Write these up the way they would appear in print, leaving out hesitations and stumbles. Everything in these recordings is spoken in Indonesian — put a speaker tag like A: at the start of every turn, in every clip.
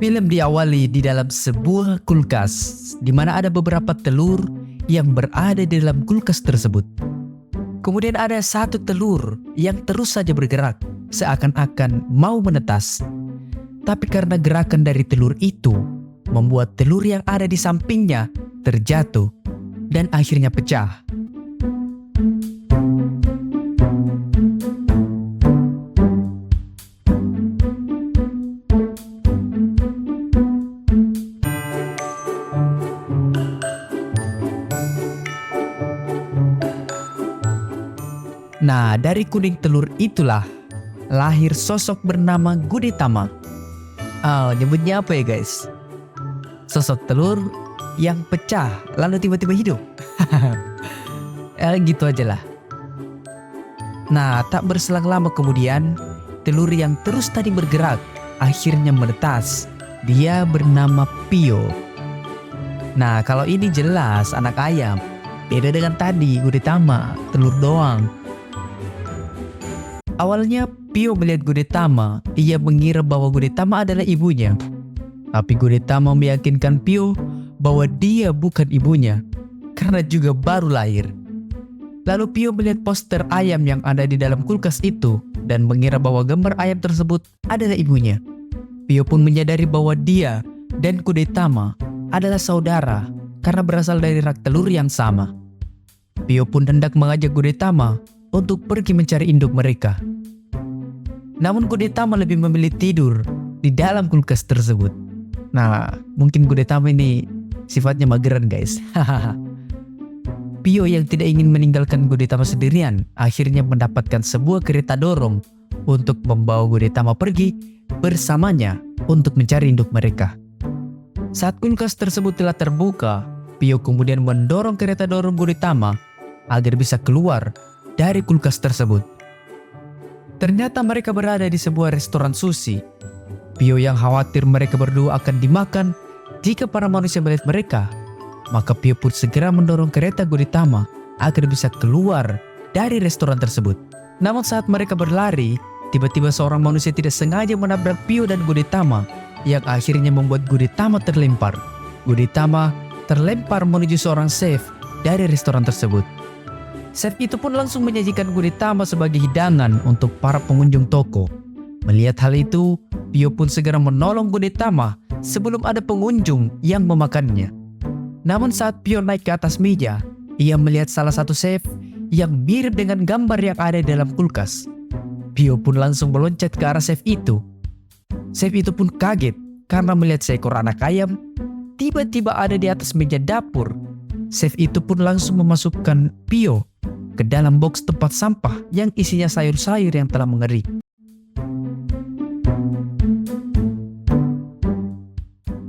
A: Film diawali di dalam sebuah kulkas, di mana ada beberapa telur yang berada di dalam kulkas tersebut. Kemudian ada satu telur yang terus saja bergerak, seakan-akan mau menetas. Tapi karena gerakan dari telur itu, membuat telur yang ada di sampingnya terjatuh dan akhirnya pecah. Nah, dari kuning telur itulah lahir sosok bernama Gudetama. Nyebutnya apa ya guys? Sosok telur yang pecah lalu tiba-tiba hidup. Gitu aja lah. Nah, tak berselang lama kemudian, telur yang terus tadi bergerak akhirnya menetas. Dia bernama Pio. Nah, kalau ini jelas anak ayam. Beda dengan tadi, Gudetama, telur doang. Awalnya Pio melihat Gudetama, ia mengira bahwa Gudetama adalah ibunya. Tapi Gudetama meyakinkan Pio bahwa dia bukan ibunya, karena juga baru lahir. Lalu Pio melihat poster ayam yang ada di dalam kulkas itu, dan mengira bahwa gambar ayam tersebut adalah ibunya. Pio pun menyadari bahwa dia dan Gudetama adalah saudara, karena berasal dari rak telur yang sama. Pio pun hendak mengajak Gudetama untuk pergi mencari induk mereka. Namun Gudetama lebih memilih tidur di dalam kulkas tersebut. Nah, mungkin Gudetama ini sifatnya mageran guys. Pio yang tidak ingin meninggalkan Gudetama sendirian akhirnya mendapatkan sebuah kereta dorong untuk membawa Gudetama pergi bersamanya untuk mencari induk mereka. Saat kulkas tersebut telah terbuka, Pio kemudian mendorong kereta dorong Gudetama agar bisa keluar dari kulkas tersebut. Ternyata mereka berada di sebuah restoran sushi. Pio yang khawatir mereka berdua akan dimakan jika para manusia melihat mereka, maka Pio pun segera mendorong kereta Gudetama agar bisa keluar dari restoran tersebut. Namun saat mereka berlari, tiba-tiba seorang manusia tidak sengaja menabrak Pio dan Gudetama, yang akhirnya membuat Gudetama terlempar. Gudetama terlempar menuju seorang chef dari restoran tersebut. Chef itu pun langsung menyajikan Gudetama sebagai hidangan untuk para pengunjung toko. Melihat hal itu, Pio pun segera menolong Gudetama sebelum ada pengunjung yang memakannya. Namun saat Pio naik ke atas meja, ia melihat salah satu chef yang mirip dengan gambar yang ada di dalam kulkas. Pio pun langsung meloncat ke arah chef itu. Chef itu pun kaget karena melihat seekor anak ayam tiba-tiba ada di atas meja dapur. Chef itu pun langsung memasukkan Pio ke dalam box tempat sampah yang isinya sayur-sayur yang telah mengering.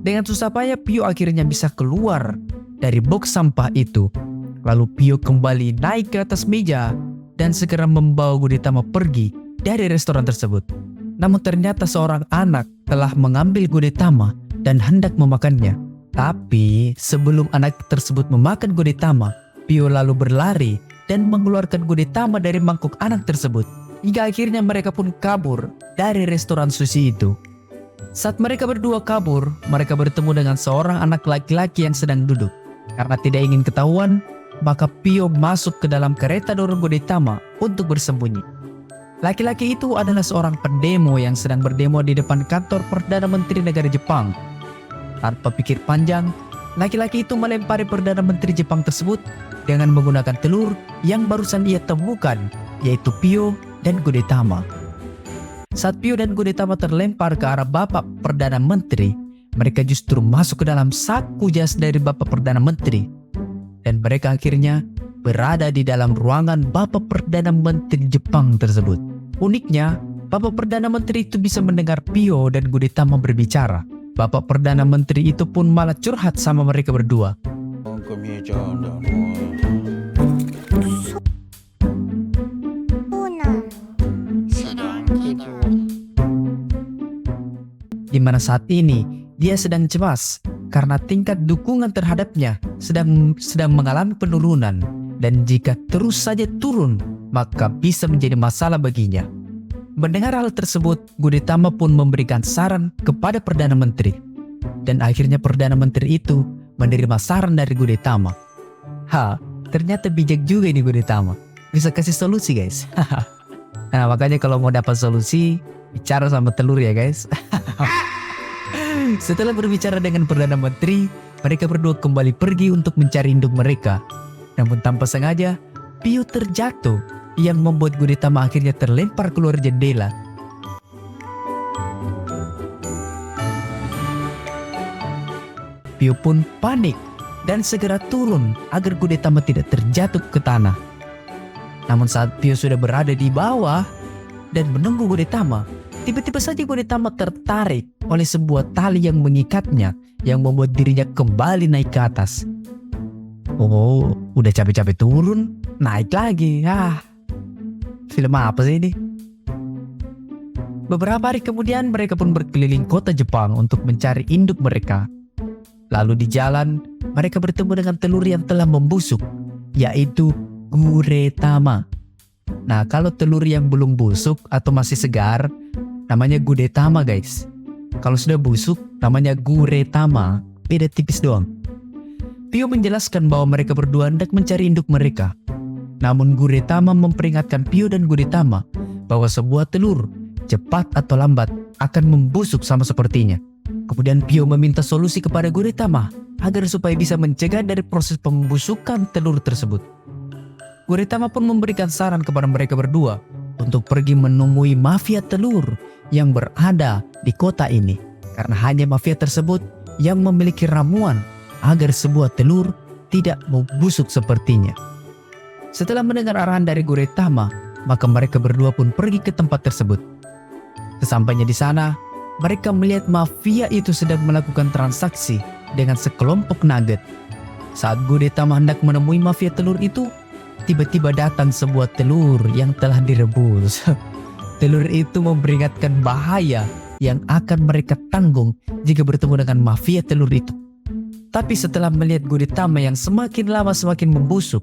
A: Dengan susah payah Pio akhirnya bisa keluar dari box sampah itu. Lalu Pio kembali naik ke atas meja dan segera membawa Gudetama pergi dari restoran tersebut. Namun ternyata seorang anak telah mengambil Gudetama dan hendak memakannya. Tapi sebelum anak tersebut memakan Gudetama, Pio lalu berlari dan mengeluarkan Gudetama dari mangkuk anak tersebut. Hingga akhirnya mereka pun kabur dari restoran sushi itu. Saat mereka berdua kabur, mereka bertemu dengan seorang anak laki-laki yang sedang duduk. Karena tidak ingin ketahuan, maka Pio masuk ke dalam kereta dorong Gudetama untuk bersembunyi. Laki-laki itu adalah seorang pendemo yang sedang berdemo di depan kantor Perdana Menteri negara Jepang. Tanpa pikir panjang, laki-laki itu melempari Perdana Menteri Jepang tersebut dengan menggunakan telur yang barusan ia temukan, yaitu Pio dan Gudetama. Saat Pio dan Gudetama terlempar ke arah Bapak Perdana Menteri, mereka justru masuk ke dalam saku jas dari Bapak Perdana Menteri. Dan mereka akhirnya berada di dalam ruangan Bapak Perdana Menteri Jepang tersebut. Uniknya, Bapak Perdana Menteri itu bisa mendengar Pio dan Gudetama berbicara. Bapak Perdana Menteri itu pun malah curhat sama mereka berdua. Di mana saat ini dia sedang cemas karena tingkat dukungan terhadapnya sedang mengalami penurunan, dan jika terus saja turun maka bisa menjadi masalah baginya. Mendengar hal tersebut, Gudetama pun memberikan saran kepada Perdana Menteri. Dan akhirnya Perdana Menteri itu menerima saran dari Gudetama. Ternyata bijak juga ini Gudetama. Bisa kasih solusi guys. Nah makanya kalau mau dapat solusi, bicara sama telur ya guys. Setelah berbicara dengan Perdana Menteri, mereka berdua kembali pergi untuk mencari induk mereka. Namun tanpa sengaja, Pio terjatuh yang membuat Gudetama akhirnya terlempar keluar jendela. Pio pun panik dan segera turun agar Gudetama tidak terjatuh ke tanah. Namun saat Pio sudah berada di bawah dan menunggu Gudetama, tiba-tiba saja Gudetama tertarik oleh sebuah tali yang mengikatnya yang membuat dirinya kembali naik ke atas. Oh, udah capek-capek turun, naik lagi. Film apa sih ini? Beberapa hari kemudian mereka pun berkeliling kota Jepang untuk mencari induk mereka. Lalu di jalan, mereka bertemu dengan telur yang telah membusuk, yaitu Gudetama. Nah, kalau telur yang belum busuk atau masih segar, namanya Gudetama guys. Kalau sudah busuk, namanya Gudetama. Beda tipis doang. Pio menjelaskan bahwa mereka berdua hendak mencari induk mereka. Namun Gudetama memperingatkan Pio dan Gudetama bahwa sebuah telur, cepat atau lambat, akan membusuk sama sepertinya. Kemudian Pio meminta solusi kepada Gudetama agar supaya bisa mencegah dari proses pembusukan telur tersebut. Gudetama pun memberikan saran kepada mereka berdua untuk pergi menemui mafia telur yang berada di kota ini. Karena hanya mafia tersebut yang memiliki ramuan agar sebuah telur tidak membusuk sepertinya. Setelah mendengar arahan dari Gudetama, maka mereka berdua pun pergi ke tempat tersebut. Sesampainya di sana, mereka melihat mafia itu sedang melakukan transaksi dengan sekelompok nugget. Saat Gudetama hendak menemui mafia telur itu, tiba-tiba datang sebuah telur yang telah direbus. Telur itu memperingatkan bahaya yang akan mereka tanggung jika bertemu dengan mafia telur itu. Tapi setelah melihat Gudetama yang semakin lama semakin membusuk,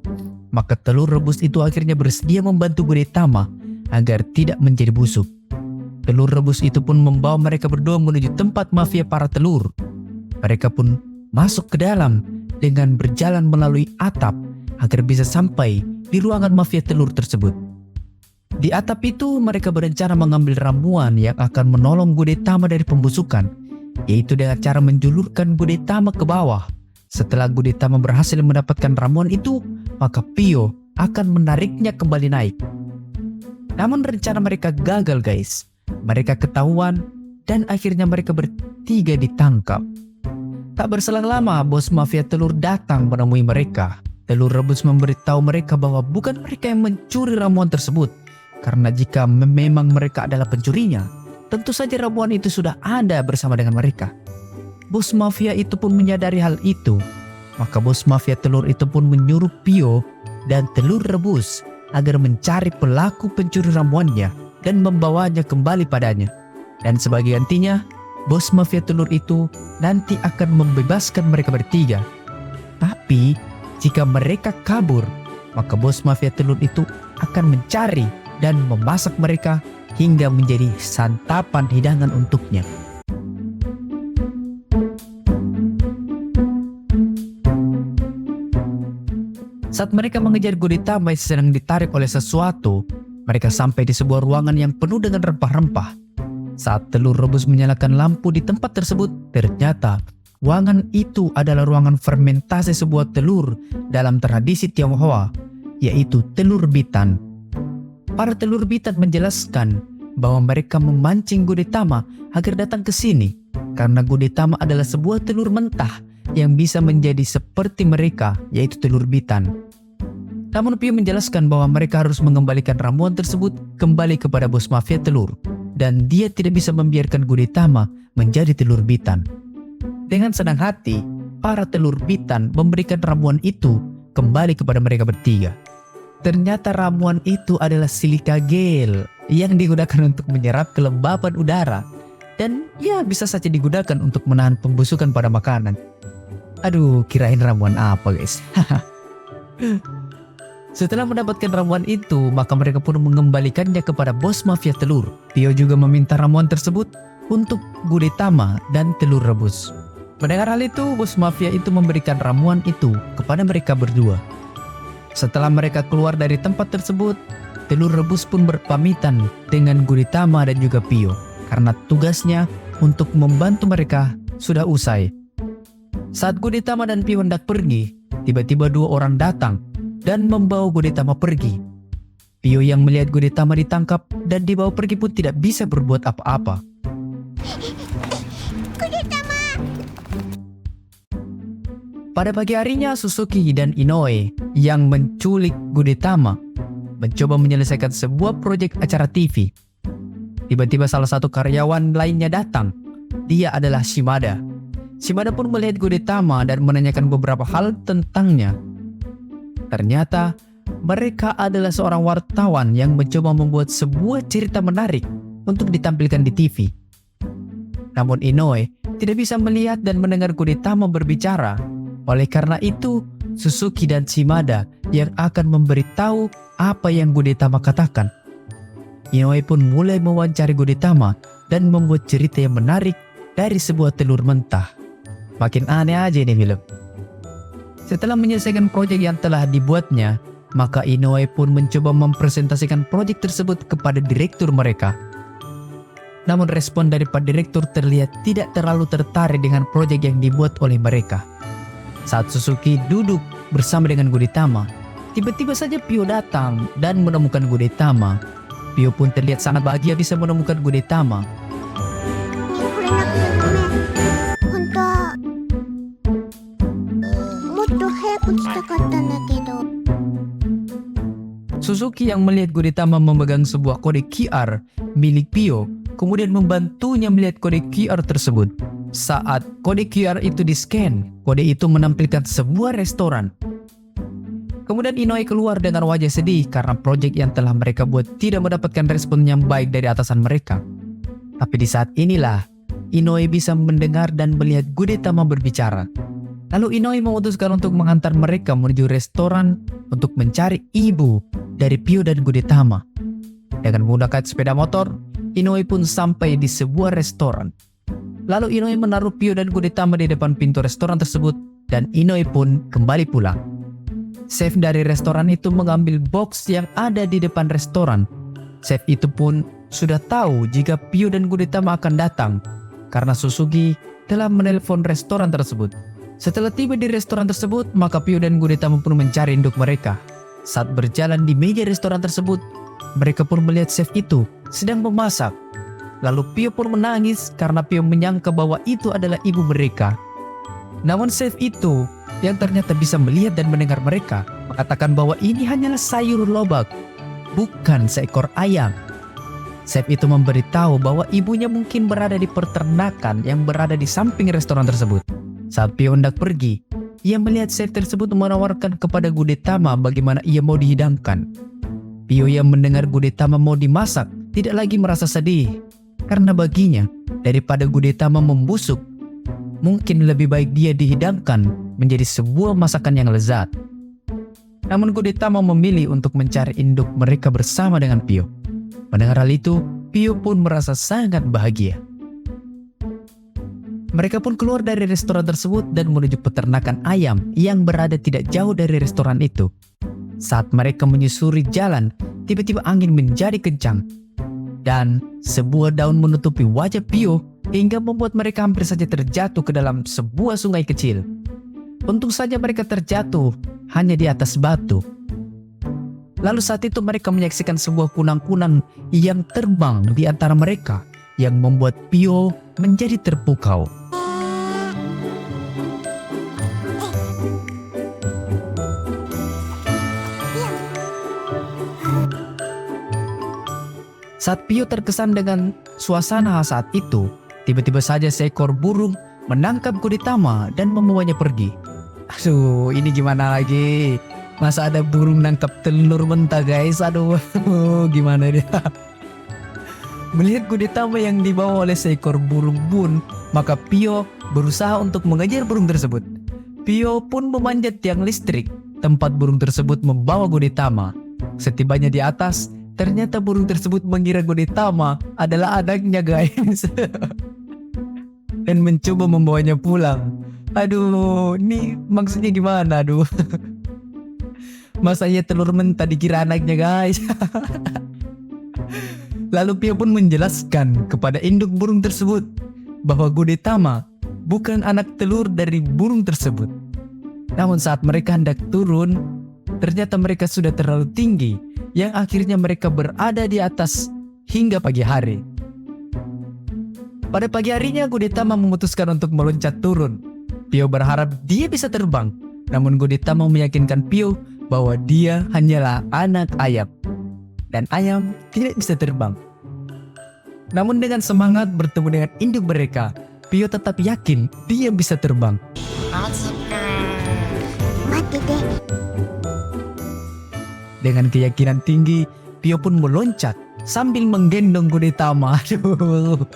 A: maka telur rebus itu akhirnya bersedia membantu Gudetama agar tidak menjadi busuk. Telur rebus itu pun membawa mereka berdua menuju tempat mafia para telur. Mereka pun masuk ke dalam dengan berjalan melalui atap agar bisa sampai di ruangan mafia telur tersebut. Di atap itu mereka berencana mengambil ramuan yang akan menolong Gudetama dari pembusukan, yaitu dengan cara menjulurkan Gudetama ke bawah. Setelah Gudetama berhasil mendapatkan ramuan itu, maka Pio akan menariknya kembali naik. Namun rencana mereka gagal guys. Mereka ketahuan dan akhirnya mereka bertiga ditangkap. Tak berselang lama, bos mafia telur datang menemui mereka. Telur rebus memberitahu mereka bahwa bukan mereka yang mencuri ramuan tersebut. Karena jika memang mereka adalah pencurinya, tentu saja ramuan itu sudah ada bersama dengan mereka. Bos mafia itu pun menyadari hal itu. Maka bos mafia telur itu pun menyuruh Pio dan telur rebus agar mencari pelaku pencuri ramuannya dan membawanya kembali padanya. Dan sebagai gantinya, bos mafia telur itu nanti akan membebaskan mereka bertiga. Tapi jika mereka kabur, maka bos mafia telur itu akan mencari dan memasak mereka hingga menjadi santapan hidangan untuknya. Saat mereka mengejar Gudetama yang sedang ditarik oleh sesuatu, mereka sampai di sebuah ruangan yang penuh dengan rempah-rempah. Saat telur rebus menyalakan lampu di tempat tersebut, ternyata ruangan itu adalah ruangan fermentasi sebuah telur dalam tradisi Tionghoa, yaitu telur bitan. Para telur bitan menjelaskan bahwa mereka memancing Gudetama agar datang ke sini karena Gudetama adalah sebuah telur mentah yang bisa menjadi seperti mereka, yaitu telur bitan. Namun Pio menjelaskan bahwa mereka harus mengembalikan ramuan tersebut kembali kepada bos mafia telur dan dia tidak bisa membiarkan Gudetama menjadi telur bitan. Dengan senang hati, para telur bitan memberikan ramuan itu kembali kepada mereka bertiga. Ternyata ramuan itu adalah silika gel yang digunakan untuk menyerap kelembapan udara dan ya bisa saja digunakan untuk menahan pembusukan pada makanan. Aduh, kirain ramuan apa guys. Setelah mendapatkan ramuan itu, maka mereka pun mengembalikannya kepada bos mafia telur. Pio juga meminta ramuan tersebut untuk Gudetama dan telur rebus. Mendengar hal itu, bos mafia itu memberikan ramuan itu kepada mereka berdua. Setelah mereka keluar dari tempat tersebut, telur rebus pun berpamitan dengan Gudetama dan juga Pio karena tugasnya untuk membantu mereka sudah usai. Saat Gudetama dan Pio hendak pergi, tiba-tiba dua orang datang dan membawa Gudetama pergi. Pio yang melihat Gudetama ditangkap dan dibawa pergi pun tidak bisa berbuat apa-apa. Pada pagi harinya, Suzuki dan Inoue yang menculik Gudetama mencoba menyelesaikan sebuah proyek acara TV. Tiba-tiba salah satu karyawan lainnya datang. Dia adalah Shimada. Shimada pun melihat Gudetama dan menanyakan beberapa hal tentangnya. Ternyata mereka adalah seorang wartawan yang mencoba membuat sebuah cerita menarik untuk ditampilkan di TV. Namun Inoue tidak bisa melihat dan mendengar Gudetama berbicara. Oleh karena itu, Suzuki dan Shimada yang akan memberitahu apa yang Gudetama katakan. Inoue pun mulai mewawancari Gudetama dan membuat cerita yang menarik dari sebuah telur mentah. Makin aneh aja ini film. Setelah menyelesaikan proyek yang telah dibuatnya, maka Inoue pun mencoba mempresentasikan proyek tersebut kepada direktur mereka. Namun respon dari Pak Direktur terlihat tidak terlalu tertarik dengan proyek yang dibuat oleh mereka. Saat Suzuki duduk bersama dengan Gudetama, tiba-tiba saja Pio datang dan menemukan Gudetama. Pio pun terlihat sangat bahagia bisa menemukan Gudetama. Suzuki yang melihat Gudetama memegang sebuah kode QR milik Pio, kemudian membantunya melihat kode QR tersebut. Saat kode QR itu di-scan, kode itu menampilkan sebuah restoran. Kemudian Inoue keluar dengan wajah sedih karena proyek yang telah mereka buat tidak mendapatkan respon yang baik dari atasan mereka. Tapi di saat inilah, Inoue bisa mendengar dan melihat Gudetama berbicara. Lalu Inoue memutuskan untuk menghantar mereka menuju restoran untuk mencari ibu dari Pio dan Gudetama. Dengan menggunakan sepeda motor, Inoue pun sampai di sebuah restoran. Lalu Inoue menaruh Pio dan Gudetama di depan pintu restoran tersebut dan Inoue pun kembali pulang. Chef dari restoran itu mengambil box yang ada di depan restoran. Chef itu pun sudah tahu jika Pio dan Gudetama akan datang karena Suzuki telah menelpon restoran tersebut. Setelah tiba di restoran tersebut, maka Pio dan Gudetama pun mencari induk mereka. Saat berjalan di meja restoran tersebut, mereka pun melihat chef itu sedang memasak. Lalu Pio pun menangis karena Pio menyangka bahwa itu adalah ibu mereka. Namun chef itu yang ternyata bisa melihat dan mendengar mereka mengatakan bahwa ini hanyalah sayur lobak, bukan seekor ayam. Chef itu memberitahu bahwa ibunya mungkin berada di peternakan yang berada di samping restoran tersebut. Saat Pio hendak pergi, ia melihat chef tersebut menawarkan kepada Gudetama bagaimana ia mau dihidangkan. Pio yang mendengar Gudetama mau dimasak tidak lagi merasa sedih, karena baginya daripada Gudetama membusuk, mungkin lebih baik dia dihidangkan menjadi sebuah masakan yang lezat. Namun Gudetama memilih untuk mencari induk mereka bersama dengan Pio. Mendengar hal itu, Pio pun merasa sangat bahagia. Mereka pun keluar dari restoran tersebut dan menuju peternakan ayam yang berada tidak jauh dari restoran itu. Saat mereka menyusuri jalan, tiba-tiba angin menjadi kencang dan sebuah daun menutupi wajah Pio hingga membuat mereka hampir saja terjatuh ke dalam sebuah sungai kecil. Untung saja mereka terjatuh hanya di atas batu. Lalu saat itu mereka menyaksikan sebuah kunang-kunang yang terbang di antara mereka yang membuat Pio menjadi terpukau. Saat Pio terkesan dengan suasana saat itu, tiba-tiba saja seekor burung menangkap Gudetama dan membawanya pergi. Aduh, ini gimana lagi? Masa ada burung nangkap telur mentah guys? Aduh, gimana dia? Melihat Gudetama yang dibawa oleh seekor burung pun, maka Pio berusaha untuk mengejar burung tersebut. Pio pun memanjat tiang listrik tempat burung tersebut membawa Gudetama. Setibanya di atas, ternyata burung tersebut mengira Gudetama adalah anaknya guys. Dan mencoba membawanya pulang. Aduh, ini maksudnya gimana aduh. Masa iya telur mentah dikira anaknya guys. Lalu Pio pun menjelaskan kepada induk burung tersebut bahwa Gudetama bukan anak telur dari burung tersebut. Namun saat mereka hendak turun, ternyata mereka sudah terlalu tinggi yang akhirnya mereka berada di atas hingga pagi hari. Pada pagi harinya Gudetama memutuskan untuk meloncat turun. Pio berharap dia bisa terbang, namun Gudetama meyakinkan Pio bahwa dia hanyalah anak ayam dan ayam tidak bisa terbang. Namun dengan semangat bertemu dengan induk mereka, Pio tetap yakin dia bisa terbang. Dengan keyakinan tinggi, Pio pun meloncat sambil menggendong Gudetama. Aduh.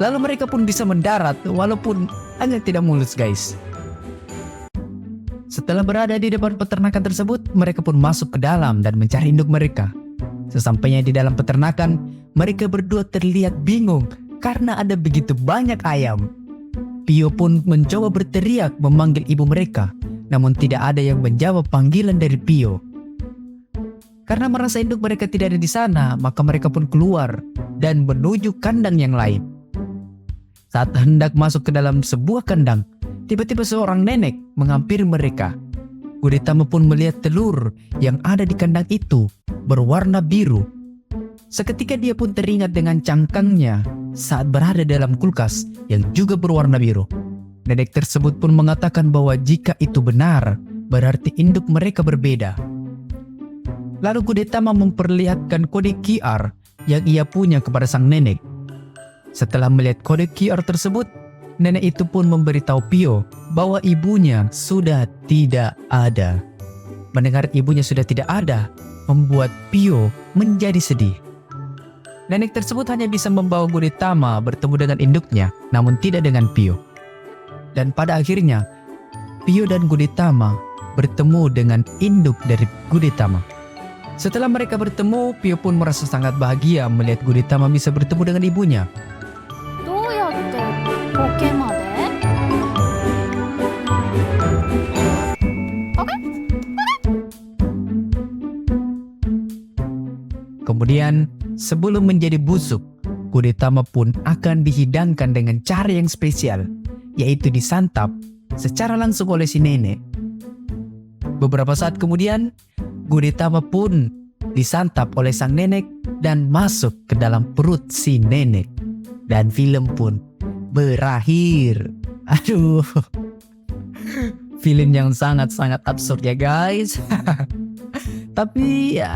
A: Lalu mereka pun bisa mendarat walaupun hanya tidak mulus guys. Setelah berada di depan peternakan tersebut, mereka pun masuk ke dalam dan mencari induk mereka. Sesampainya di dalam peternakan, mereka berdua terlihat bingung karena ada begitu banyak ayam. Pio pun mencoba berteriak memanggil ibu mereka, namun tidak ada yang menjawab panggilan dari Pio. Karena merasa induk mereka tidak ada di sana, maka mereka pun keluar dan menuju kandang yang lain. Saat hendak masuk ke dalam sebuah kandang, tiba-tiba seorang nenek menghampiri mereka. Gudetama pun melihat telur yang ada di kandang itu berwarna biru. Seketika dia pun teringat dengan cangkangnya saat berada dalam kulkas yang juga berwarna biru. Nenek tersebut pun mengatakan bahwa jika itu benar, berarti induk mereka berbeda. Lalu Gudetama memperlihatkan kode QR yang ia punya kepada sang nenek. Setelah melihat kode QR tersebut, nenek itu pun memberitahu Pio bahwa ibunya sudah tidak ada. Mendengar ibunya sudah tidak ada, membuat Pio menjadi sedih. Nenek tersebut hanya bisa membawa Gudetama bertemu dengan induknya, namun tidak dengan Pio. Dan pada akhirnya, Pio dan Gudetama bertemu dengan induk dari Gudetama. Setelah mereka bertemu, Pio pun merasa sangat bahagia melihat Gudetama bisa bertemu dengan ibunya. Kemudian, sebelum menjadi busuk, Gudetama pun akan dihidangkan dengan cara yang spesial, yaitu disantap secara langsung oleh si nenek. Beberapa saat kemudian, Gudetama pun disantap oleh sang nenek dan masuk ke dalam perut si nenek. Dan film pun berakhir. Aduh. Film yang sangat-sangat absurd ya guys. Tapi ya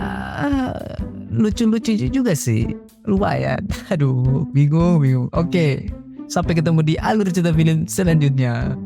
A: lucu-lucu juga sih. Lumayan. Aduh, bingung. Oke, sampai ketemu di alur cerita film selanjutnya.